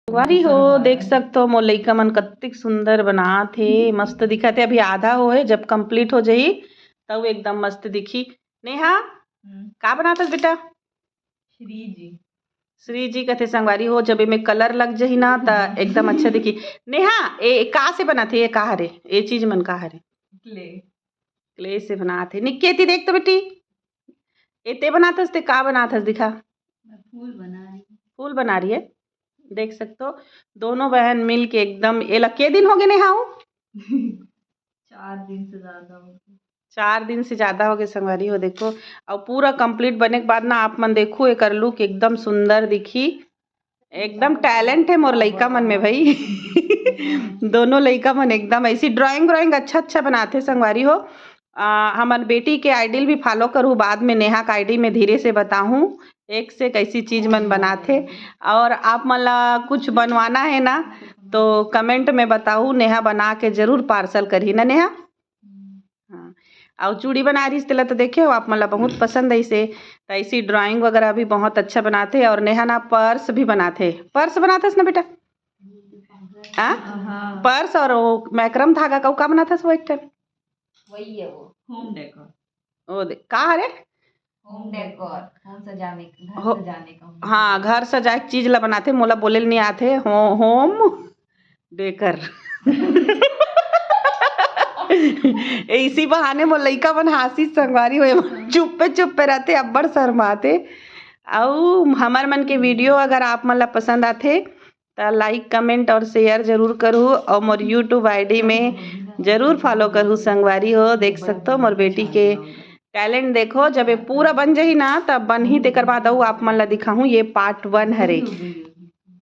वारी हो देख सकते हो मोर लइका मन कत्तिक सुंदर बनात हे मस्त दिखत हे। अभी आधा हो है, जब कंप्लीट हो जाही तब एकदम मस्त दिखी। नेहा का बनात हस बेटा? श्री जी कथे संगवारी हो, जब एमे कलर लग जाही ना त एकदम अच्छा दिखी। नेहा ए का से बनात हे? ये का हरे? ए चीज मन का हरे? क्ले से बनात हे। निक्की एती देख तो बेटी, एते बनात हस ते का बनात हस दिखा। फूल बना रही है। देख सकते हो दोनों बहन मिल के एकदम। ये के दिन हो गए नेहा? 4 दिन से ज्यादा हो गए संगवारी हो। देखो और पूरा कंप्लीट बने के बाद ना आप मन देखो एकर लुक एकदम सुंदर दिखी। एकदम टैलेंट है मोर लइका मन में भाई। दोनों लइका मन एकदम ऐसी ड्राइंग अच्छा बनाते संगवारी हो। हमार बेटी के आइडियल भी फॉलो करूँ, बाद में नेहा का आईडी में धीरे से बताऊँ एक से कैसी चीज मन बनाते। और आप मन ला कुछ बनवाना है ना तो कमेंट में बताऊँ, नेहा बना के जरूर पार्सल करही ना नेहा। हाँ और चूड़ी बना रही तेला तो देखे हो आप मन ला बहुत पसंद ऐसे। तो ऐसी ड्राइंग वगैरह भी बहुत अच्छा बनाते। और नेहा ना पर्स भी बनाते। पर्स बनाते ना बेटा? पर्स और वो मैक्रम धागा का बनाता वो एक टन वही है वो होम डेकोर। ओ दे का हरे? होम डेकोर, होम सजाने घर सजाने का। हाँ घर सजाए चीज ला बनाते। मोला बोले नहीं आते होम डेकर। इसी बहाने मोर लइका मन हासी संगवारी हुए चुप्पे रहते, अब्बड़ शर्माते। और हमार मन के वीडियो अगर आप मन ला पसंद आते तो लाइक कमेंट और शेयर जरूर करूँ। और मोर यूट्यूब आईडी में जरूर फॉलो करूँ संगवारी हो। देख सकते हो मोर बेटी के टैलेंट देखो। जब ये पूरा बन जाही ना तब बन ही तेकर बाद आप मन ला दिखाऊँ। ये पार्ट 1 हरे।